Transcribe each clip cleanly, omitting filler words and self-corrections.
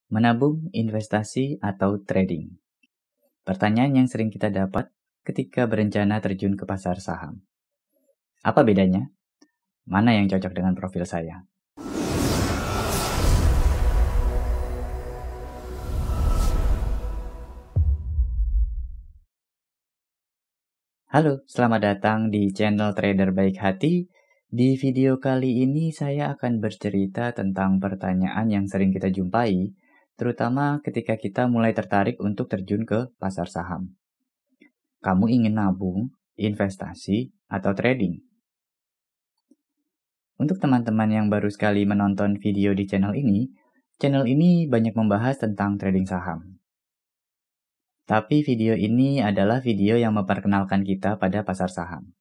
Menabung, investasi, atau trading? Pertanyaan yang sering kita dapat ketika berencana terjun ke pasar saham. Apa bedanya? Mana yang cocok dengan profil saya? Halo, selamat datang di channel Trader Baik Hati. Di video kali ini saya akan bercerita tentang pertanyaan yang sering kita jumpai, terutama ketika kita mulai tertarik untuk terjun ke pasar saham. Kamu ingin nabung, investasi, atau trading? Untuk teman-teman yang baru sekali menonton video di channel ini banyak membahas tentang trading saham. Tapi video ini adalah video yang memperkenalkan kita pada pasar saham.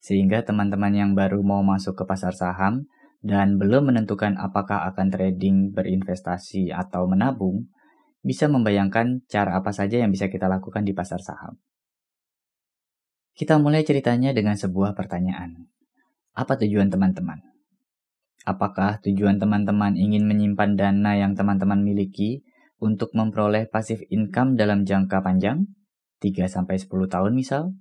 Sehingga teman-teman yang baru mau masuk ke pasar saham dan belum menentukan apakah akan trading, berinvestasi, atau menabung, bisa membayangkan cara apa saja yang bisa kita lakukan di pasar saham. Kita mulai ceritanya dengan sebuah pertanyaan. Apa tujuan teman-teman? Apakah tujuan teman-teman ingin menyimpan dana yang teman-teman miliki untuk memperoleh passive income dalam jangka panjang, 3-10 tahun misal?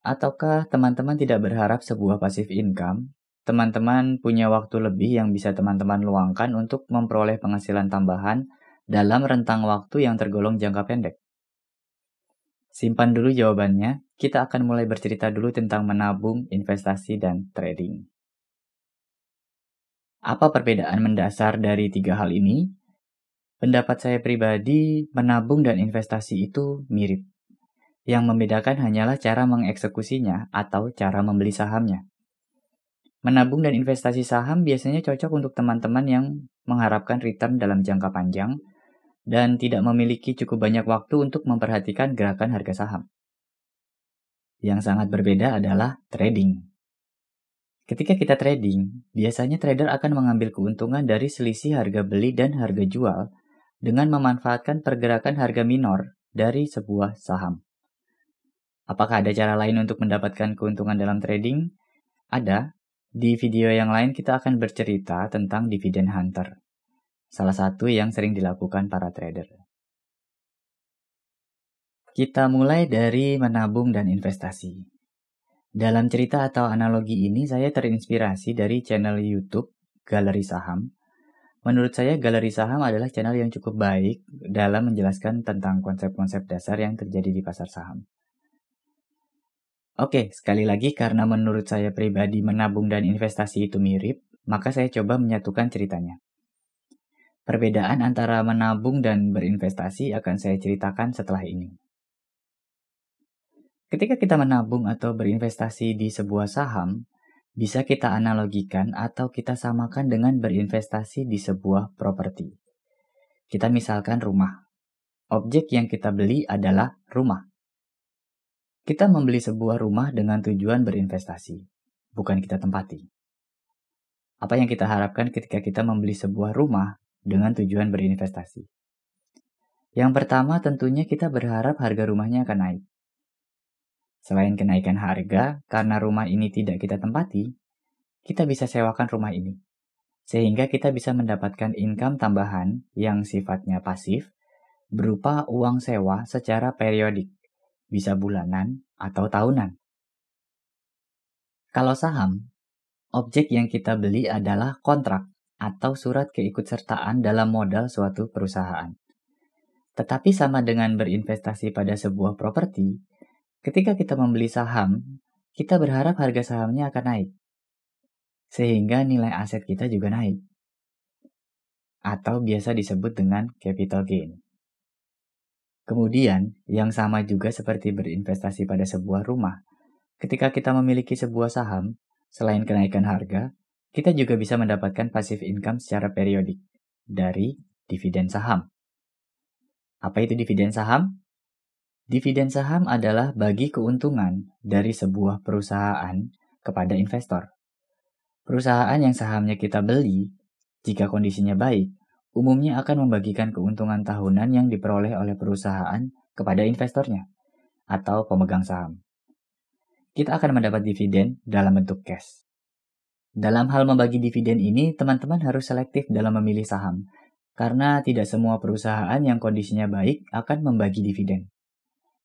Ataukah teman-teman tidak berharap sebuah passive income? Teman-teman punya waktu lebih yang bisa teman-teman luangkan untuk memperoleh penghasilan tambahan dalam rentang waktu yang tergolong jangka pendek. Simpan dulu jawabannya, kita akan mulai bercerita dulu tentang menabung, investasi, dan trading. Apa perbedaan mendasar dari tiga hal ini? Pendapat saya pribadi, menabung dan investasi itu mirip. Yang membedakan hanyalah cara mengeksekusinya atau cara membeli sahamnya. Menabung dan investasi saham biasanya cocok untuk teman-teman yang mengharapkan return dalam jangka panjang dan tidak memiliki cukup banyak waktu untuk memperhatikan gerakan harga saham. Yang sangat berbeda adalah trading. Ketika kita trading, biasanya trader akan mengambil keuntungan dari selisih harga beli dan harga jual dengan memanfaatkan pergerakan harga minor dari sebuah saham. Apakah ada cara lain untuk mendapatkan keuntungan dalam trading? Ada. Di video yang lain kita akan bercerita tentang dividend hunter, salah satu yang sering dilakukan para trader. Kita mulai dari menabung dan investasi. Dalam cerita atau analogi ini saya terinspirasi dari channel YouTube Galeri Saham. Menurut saya Galeri Saham adalah channel yang cukup baik dalam menjelaskan tentang konsep-konsep dasar yang terjadi di pasar saham. Oke, sekali lagi karena menurut saya pribadi menabung dan investasi itu mirip, maka saya coba menyatukan ceritanya. Perbedaan antara menabung dan berinvestasi akan saya ceritakan setelah ini. Ketika kita menabung atau berinvestasi di sebuah saham, bisa kita analogikan atau kita samakan dengan berinvestasi di sebuah properti. Kita misalkan rumah. Objek yang kita beli adalah rumah. Kita membeli sebuah rumah dengan tujuan berinvestasi, bukan kita tempati. Apa yang kita harapkan ketika kita membeli sebuah rumah dengan tujuan berinvestasi? Yang pertama tentunya kita berharap harga rumahnya akan naik. Selain kenaikan harga, karena rumah ini tidak kita tempati, kita bisa sewakan rumah ini. Sehingga kita bisa mendapatkan income tambahan yang sifatnya pasif, berupa uang sewa secara periodik, bisa bulanan atau tahunan. Kalau saham, objek yang kita beli adalah kontrak atau surat keikutsertaan dalam modal suatu perusahaan. Tetapi sama dengan berinvestasi pada sebuah properti, ketika kita membeli saham, kita berharap harga sahamnya akan naik. Sehingga nilai aset kita juga naik. Atau biasa disebut dengan capital gain. Kemudian, yang sama juga seperti berinvestasi pada sebuah rumah. Ketika kita memiliki sebuah saham, selain kenaikan harga, kita juga bisa mendapatkan passive income secara periodik dari dividen saham. Apa itu dividen saham? Dividen saham adalah bagi keuntungan dari sebuah perusahaan kepada investor. Perusahaan yang sahamnya kita beli, jika kondisinya baik, umumnya akan membagikan keuntungan tahunan yang diperoleh oleh perusahaan kepada investornya atau pemegang saham. Kita akan mendapat dividen dalam bentuk cash. Dalam hal membagi dividen ini, teman-teman harus selektif dalam memilih saham, karena tidak semua perusahaan yang kondisinya baik akan membagi dividen.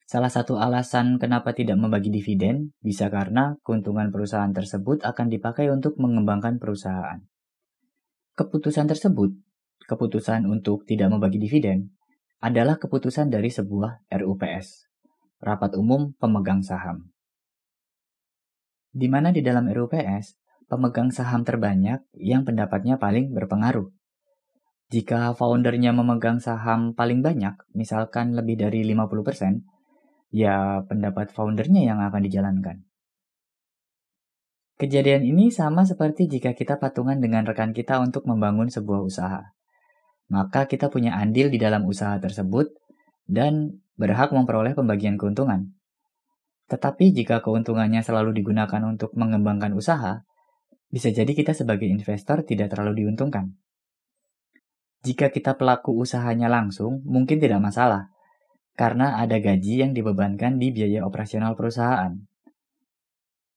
Salah satu alasan kenapa tidak membagi dividen bisa karena keuntungan perusahaan tersebut akan dipakai untuk mengembangkan perusahaan. Keputusan tersebut, keputusan untuk tidak membagi dividen, adalah keputusan dari sebuah RUPS, Rapat Umum Pemegang Saham. Di mana di dalam RUPS, pemegang saham terbanyak yang pendapatnya paling berpengaruh. Jika foundernya memegang saham paling banyak, misalkan lebih dari 50%, ya pendapat foundernya yang akan dijalankan. Kejadian ini sama seperti jika kita patungan dengan rekan kita untuk membangun sebuah usaha. Maka kita punya andil di dalam usaha tersebut dan berhak memperoleh pembagian keuntungan. Tetapi jika keuntungannya selalu digunakan untuk mengembangkan usaha, bisa jadi kita sebagai investor tidak terlalu diuntungkan. Jika kita pelaku usahanya langsung, mungkin tidak masalah, karena ada gaji yang dibebankan di biaya operasional perusahaan.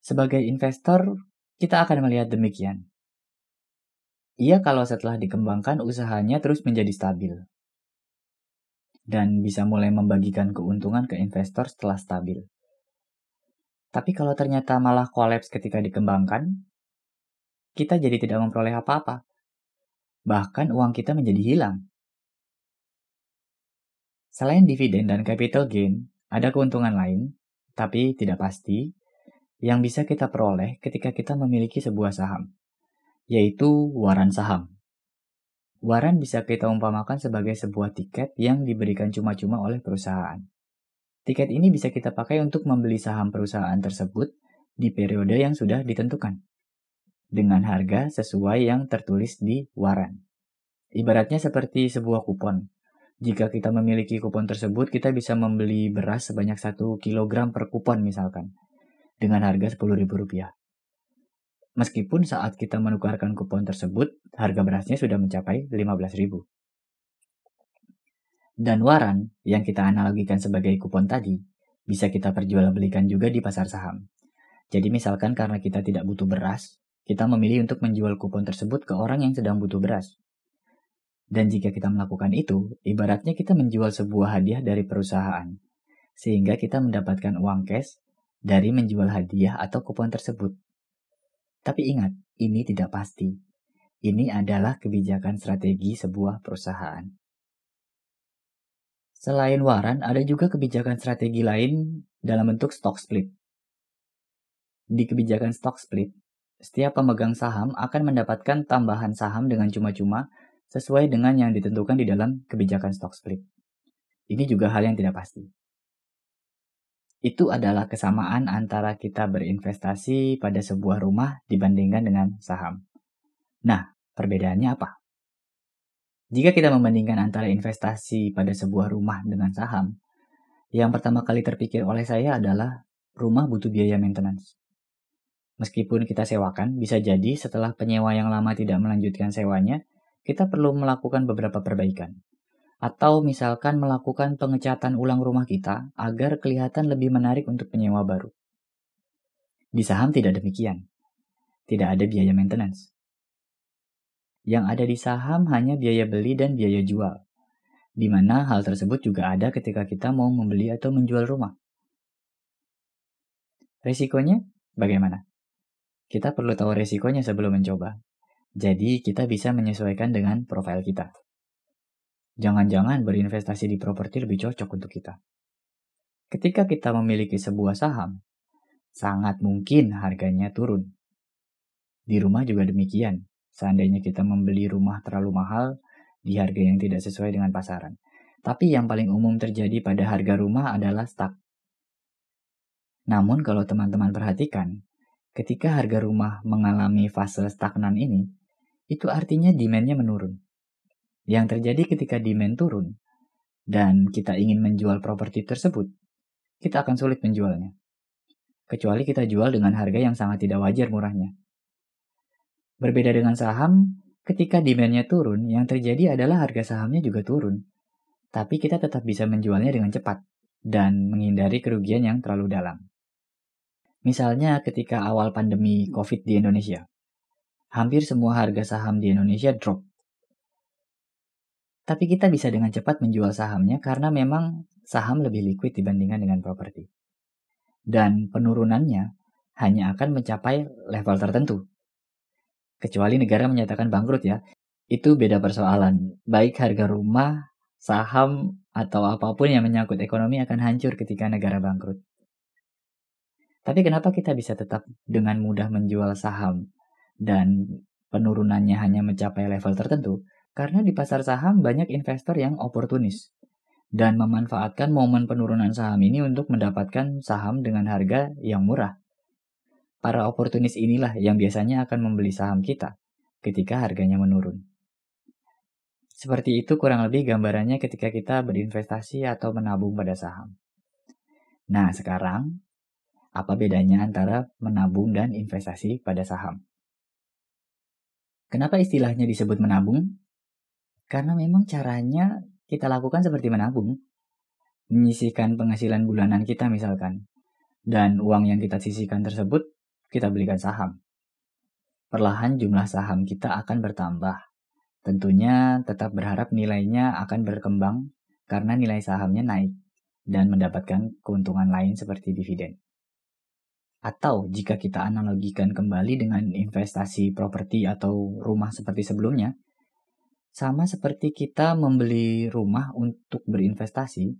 Sebagai investor, kita akan melihat demikian. Ia kalau setelah dikembangkan usahanya terus menjadi stabil, dan bisa mulai membagikan keuntungan ke investor setelah stabil. Tapi kalau ternyata malah kolaps ketika dikembangkan, kita jadi tidak memperoleh apa-apa. Bahkan uang kita menjadi hilang. Selain dividen dan capital gain, ada keuntungan lain, tapi tidak pasti, yang bisa kita peroleh ketika kita memiliki sebuah saham, yaitu waran saham. Waran bisa kita umpamakan sebagai sebuah tiket yang diberikan cuma-cuma oleh perusahaan. Tiket ini bisa kita pakai untuk membeli saham perusahaan tersebut di periode yang sudah ditentukan, dengan harga sesuai yang tertulis di waran. Ibaratnya seperti sebuah kupon. Jika kita memiliki kupon tersebut, kita bisa membeli beras sebanyak 1 kg per kupon misalkan, dengan harga Rp10.000. Meskipun saat kita menukarkan kupon tersebut, harga berasnya sudah mencapai Rp15.000. Dan waran, yang kita analogikan sebagai kupon tadi, bisa kita perjualbelikan juga di pasar saham. Jadi misalkan karena kita tidak butuh beras, kita memilih untuk menjual kupon tersebut ke orang yang sedang butuh beras. Dan jika kita melakukan itu, ibaratnya kita menjual sebuah hadiah dari perusahaan, sehingga kita mendapatkan uang cash dari menjual hadiah atau kupon tersebut. Tapi ingat, ini tidak pasti. Ini adalah kebijakan strategi sebuah perusahaan. Selain waran, ada juga kebijakan strategi lain dalam bentuk stock split. Di kebijakan stock split, setiap pemegang saham akan mendapatkan tambahan saham dengan cuma-cuma sesuai dengan yang ditentukan di dalam kebijakan stock split. Ini juga hal yang tidak pasti. Itu adalah kesamaan antara kita berinvestasi pada sebuah rumah dibandingkan dengan saham. Nah, perbedaannya apa? Jika kita membandingkan antara investasi pada sebuah rumah dengan saham, yang pertama kali terpikir oleh saya adalah rumah butuh biaya maintenance. Meskipun kita sewakan, bisa jadi setelah penyewa yang lama tidak melanjutkan sewanya, kita perlu melakukan beberapa perbaikan. Atau misalkan melakukan pengecatan ulang rumah kita agar kelihatan lebih menarik untuk penyewa baru. Di saham tidak demikian. Tidak ada biaya maintenance. Yang ada di saham hanya biaya beli dan biaya jual, di mana hal tersebut juga ada ketika kita mau membeli atau menjual rumah. Resikonya bagaimana? Kita perlu tahu resikonya sebelum mencoba. Jadi kita bisa menyesuaikan dengan profil kita. Jangan-jangan berinvestasi di properti lebih cocok untuk kita. Ketika kita memiliki sebuah saham, sangat mungkin harganya turun. Di rumah juga demikian. Seandainya kita membeli rumah terlalu mahal di harga yang tidak sesuai dengan pasaran. Tapi yang paling umum terjadi pada harga rumah adalah stuck. Namun kalau teman-teman perhatikan, ketika harga rumah mengalami fase stagnan ini, itu artinya demand-nya menurun. Yang terjadi ketika demand turun, dan kita ingin menjual properti tersebut, kita akan sulit menjualnya. Kecuali kita jual dengan harga yang sangat tidak wajar murahnya. Berbeda dengan saham, ketika demand-nya turun, yang terjadi adalah harga sahamnya juga turun. Tapi kita tetap bisa menjualnya dengan cepat dan menghindari kerugian yang terlalu dalam. Misalnya ketika awal pandemi COVID di Indonesia, hampir semua harga saham di Indonesia drop. Tapi kita bisa dengan cepat menjual sahamnya karena memang saham lebih liquid dibandingkan dengan properti. Dan penurunannya hanya akan mencapai level tertentu. Kecuali negara menyatakan bangkrut ya, itu beda persoalan. Baik harga rumah, saham, atau apapun yang menyangkut ekonomi akan hancur ketika negara bangkrut. Tapi kenapa kita bisa tetap dengan mudah menjual saham dan penurunannya hanya mencapai level tertentu? Karena di pasar saham banyak investor yang oportunis dan memanfaatkan momen penurunan saham ini untuk mendapatkan saham dengan harga yang murah. Para oportunis inilah yang biasanya akan membeli saham kita ketika harganya menurun. Seperti itu kurang lebih gambarannya ketika kita berinvestasi atau menabung pada saham. Nah, sekarang apa bedanya antara menabung dan investasi pada saham? Kenapa istilahnya disebut menabung? Karena memang caranya kita lakukan seperti menabung. Menyisihkan penghasilan bulanan kita misalkan. Dan uang yang kita sisihkan tersebut kita belikan saham. Perlahan jumlah saham kita akan bertambah. Tentunya tetap berharap nilainya akan berkembang karena nilai sahamnya naik dan mendapatkan keuntungan lain seperti dividen. Atau jika kita analogikan kembali dengan investasi properti atau rumah seperti sebelumnya, sama seperti kita membeli rumah untuk berinvestasi,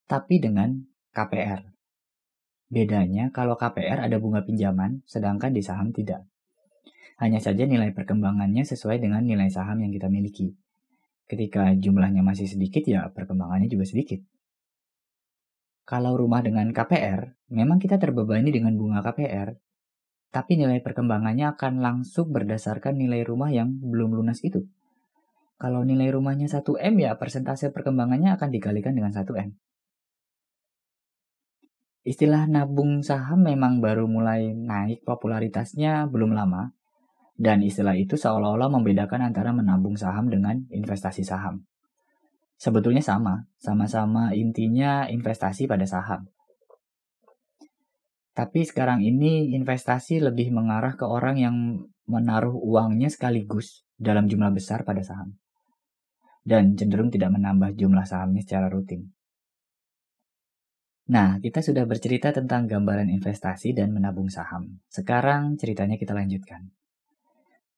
tapi dengan KPR. Bedanya kalau KPR ada bunga pinjaman, sedangkan di saham tidak. Hanya saja nilai perkembangannya sesuai dengan nilai saham yang kita miliki. Ketika jumlahnya masih sedikit, ya perkembangannya juga sedikit. Kalau rumah dengan KPR, memang kita terbebani dengan bunga KPR, tapi nilai perkembangannya akan langsung berdasarkan nilai rumah yang belum lunas itu. Kalau nilai rumahnya 1M, ya persentase perkembangannya akan dikalikan dengan 1M. Istilah nabung saham memang baru mulai naik popularitasnya belum lama, dan istilah itu seolah-olah membedakan antara menabung saham dengan investasi saham. Sebetulnya sama-sama intinya investasi pada saham. Tapi sekarang ini investasi lebih mengarah ke orang yang menaruh uangnya sekaligus dalam jumlah besar pada saham. Dan cenderung tidak menambah jumlah sahamnya secara rutin. Nah, kita sudah bercerita tentang gambaran investasi dan menabung saham. Sekarang ceritanya kita lanjutkan.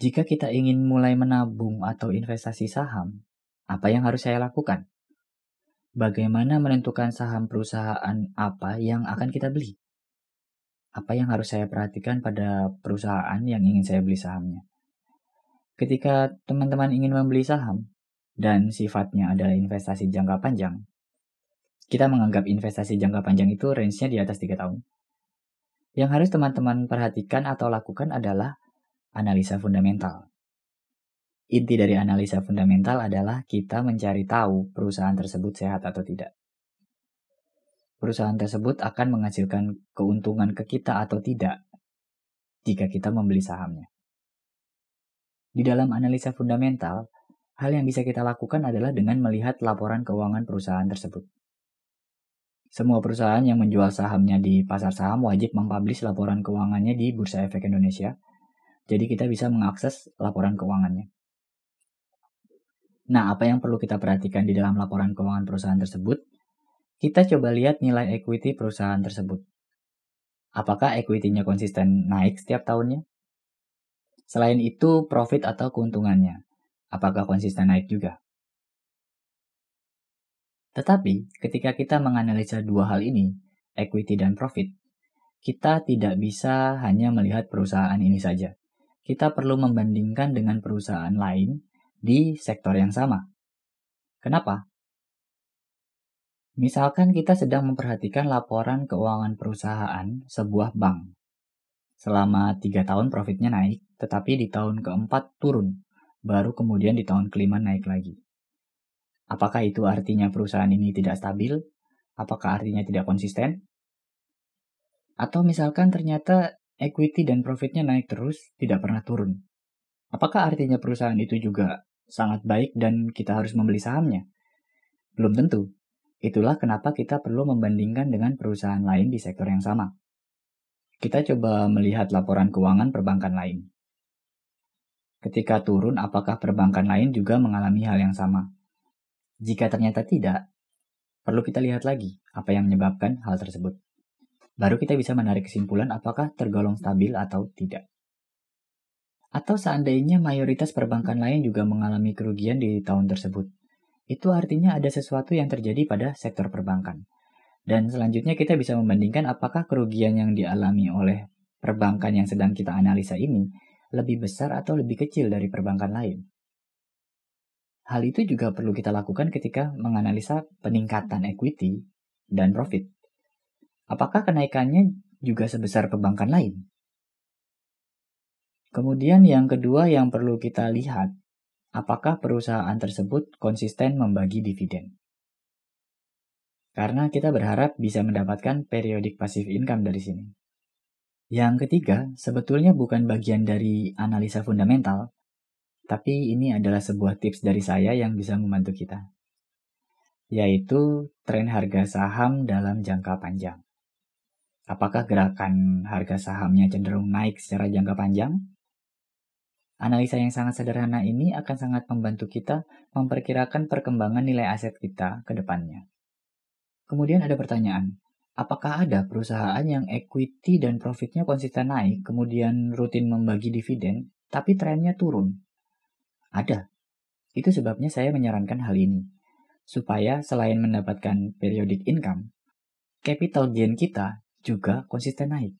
Jika kita ingin mulai menabung atau investasi saham, apa yang harus saya lakukan? Bagaimana menentukan saham perusahaan apa yang akan kita beli? Apa yang harus saya perhatikan pada perusahaan yang ingin saya beli sahamnya? Ketika teman-teman ingin membeli saham dan sifatnya adalah investasi jangka panjang, kita menganggap investasi jangka panjang itu range-nya di atas 3 tahun. Yang harus teman-teman perhatikan atau lakukan adalah analisa fundamental. Inti dari analisa fundamental adalah kita mencari tahu perusahaan tersebut sehat atau tidak. Perusahaan tersebut akan menghasilkan keuntungan ke kita atau tidak jika kita membeli sahamnya. Di dalam analisa fundamental, hal yang bisa kita lakukan adalah dengan melihat laporan keuangan perusahaan tersebut. Semua perusahaan yang menjual sahamnya di pasar saham wajib mempublish laporan keuangannya di Bursa Efek Indonesia. Jadi kita bisa mengakses laporan keuangannya. Nah, apa yang perlu kita perhatikan di dalam laporan keuangan perusahaan tersebut? Kita coba lihat nilai equity perusahaan tersebut. Apakah equity-nya konsisten naik setiap tahunnya? Selain itu, profit atau keuntungannya. Apakah konsisten naik juga? Tetapi, ketika kita menganalisa dua hal ini, equity dan profit, kita tidak bisa hanya melihat perusahaan ini saja. Kita perlu membandingkan dengan perusahaan lain di sektor yang sama. Kenapa? Misalkan kita sedang memperhatikan laporan keuangan perusahaan sebuah bank. Selama 3 tahun profitnya naik, tetapi di tahun keempat turun, baru kemudian di tahun kelima naik lagi. Apakah itu artinya perusahaan ini tidak stabil? Apakah artinya tidak konsisten? Atau misalkan ternyata equity dan profitnya naik terus, tidak pernah turun. Apakah artinya perusahaan itu juga sangat baik dan kita harus membeli sahamnya? Belum tentu. Itulah kenapa kita perlu membandingkan dengan perusahaan lain di sektor yang sama. Kita coba melihat laporan keuangan perbankan lain. Ketika turun, apakah perbankan lain juga mengalami hal yang sama? Jika ternyata tidak, perlu kita lihat lagi apa yang menyebabkan hal tersebut. Baru kita bisa menarik kesimpulan apakah tergolong stabil atau tidak. Atau seandainya mayoritas perbankan lain juga mengalami kerugian di tahun tersebut. Itu artinya ada sesuatu yang terjadi pada sektor perbankan. Dan selanjutnya kita bisa membandingkan apakah kerugian yang dialami oleh perbankan yang sedang kita analisa ini lebih besar atau lebih kecil dari perbankan lain. Hal itu juga perlu kita lakukan ketika menganalisa peningkatan equity dan profit. Apakah kenaikannya juga sebesar perbankan lain? Kemudian yang kedua yang perlu kita lihat, apakah perusahaan tersebut konsisten membagi dividen? Karena kita berharap bisa mendapatkan periodic passive income dari sini. Yang ketiga, sebetulnya bukan bagian dari analisa fundamental, tapi ini adalah sebuah tips dari saya yang bisa membantu kita, yaitu tren harga saham dalam jangka panjang. Apakah gerakan harga sahamnya cenderung naik secara jangka panjang? Analisa yang sangat sederhana ini akan sangat membantu kita memperkirakan perkembangan nilai aset kita ke depannya. Kemudian ada pertanyaan, apakah ada perusahaan yang equity dan profitnya konsisten naik, kemudian rutin membagi dividen, tapi trennya turun? Ada. Itu sebabnya saya menyarankan hal ini, supaya selain mendapatkan periodic income, capital gain kita juga konsisten naik.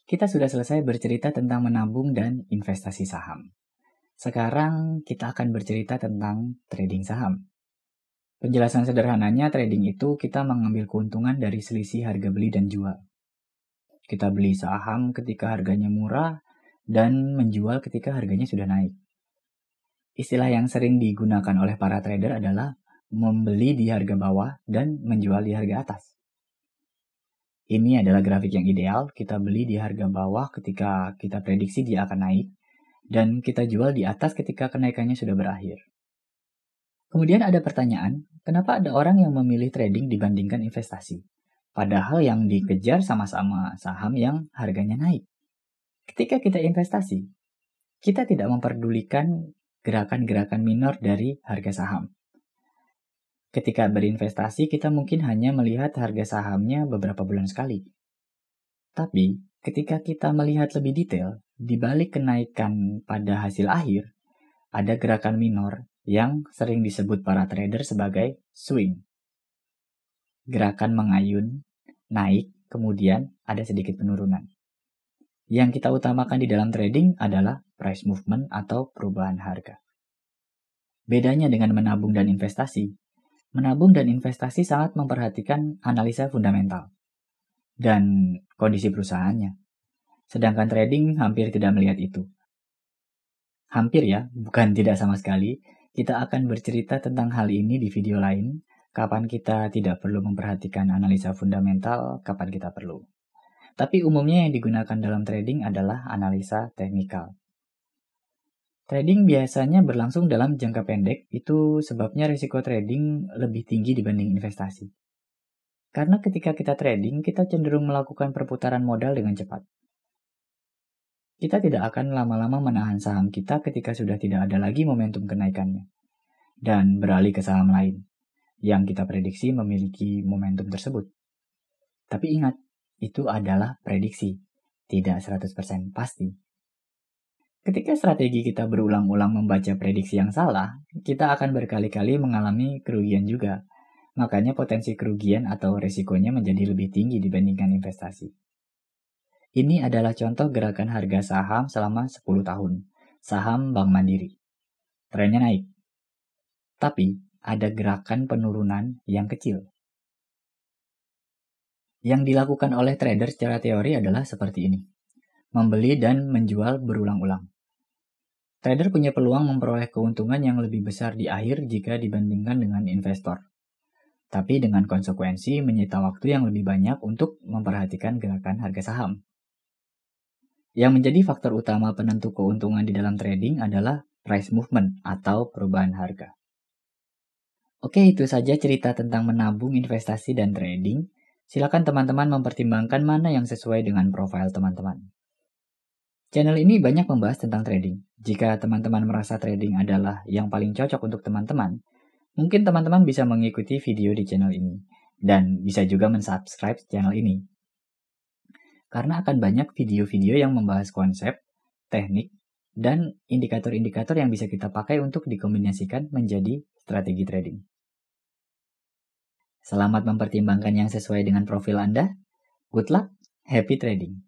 Kita sudah selesai bercerita tentang menabung dan investasi saham. Sekarang kita akan bercerita tentang trading saham. Penjelasan sederhananya, trading itu kita mengambil keuntungan dari selisih harga beli dan jual. Kita beli saham ketika harganya murah dan menjual ketika harganya sudah naik. Istilah yang sering digunakan oleh para trader adalah membeli di harga bawah dan menjual di harga atas. Ini adalah grafik yang ideal, kita beli di harga bawah ketika kita prediksi dia akan naik, dan kita jual di atas ketika kenaikannya sudah berakhir. Kemudian ada pertanyaan, kenapa ada orang yang memilih trading dibandingkan investasi? Padahal yang dikejar sama-sama saham yang harganya naik. Ketika kita investasi, kita tidak memperdulikan gerakan-gerakan minor dari harga saham. Ketika berinvestasi, kita mungkin hanya melihat harga sahamnya beberapa bulan sekali. Tapi, ketika kita melihat lebih detail, di balik kenaikan pada hasil akhir, ada gerakan minor yang sering disebut para trader sebagai swing. Gerakan mengayun, naik, kemudian ada sedikit penurunan. Yang kita utamakan di dalam trading adalah price movement atau perubahan harga. Bedanya dengan menabung dan investasi, menabung dan investasi sangat memperhatikan analisa fundamental dan kondisi perusahaannya. Sedangkan trading hampir tidak melihat itu. Hampir ya, bukan tidak sama sekali. Kita akan bercerita tentang hal ini di video lain, kapan kita tidak perlu memperhatikan analisa fundamental, kapan kita perlu. Tapi umumnya yang digunakan dalam trading adalah analisa teknikal. Trading biasanya berlangsung dalam jangka pendek, itu sebabnya risiko trading lebih tinggi dibanding investasi. Karena ketika kita trading, kita cenderung melakukan perputaran modal dengan cepat. Kita tidak akan lama-lama menahan saham kita ketika sudah tidak ada lagi momentum kenaikannya, dan beralih ke saham lain, yang kita prediksi memiliki momentum tersebut. Tapi ingat, itu adalah prediksi, tidak 100% pasti. Ketika strategi kita berulang-ulang membaca prediksi yang salah, kita akan berkali-kali mengalami kerugian juga. Makanya potensi kerugian atau resikonya menjadi lebih tinggi dibandingkan investasi. Ini adalah contoh gerakan harga saham selama 10 tahun. Saham Bank Mandiri. Trennya naik. Tapi ada gerakan penurunan yang kecil. Yang dilakukan oleh trader secara teori adalah seperti ini. Membeli dan menjual berulang-ulang. Trader punya peluang memperoleh keuntungan yang lebih besar di akhir jika dibandingkan dengan investor. Tapi dengan konsekuensi menyita waktu yang lebih banyak untuk memperhatikan gerakan harga saham. Yang menjadi faktor utama penentu keuntungan di dalam trading adalah price movement atau perubahan harga. Oke, itu saja cerita tentang menabung, investasi, dan trading. Silakan teman-teman mempertimbangkan mana yang sesuai dengan profil teman-teman. Channel ini banyak membahas tentang trading. Jika teman-teman merasa trading adalah yang paling cocok untuk teman-teman, Mungkin teman-teman bisa mengikuti video di channel ini, dan bisa juga mensubscribe channel ini. Karena akan banyak video-video yang membahas konsep, teknik, dan indikator-indikator yang bisa kita pakai untuk dikombinasikan menjadi strategi trading. Selamat mempertimbangkan yang sesuai dengan profil Anda. Good luck, happy trading!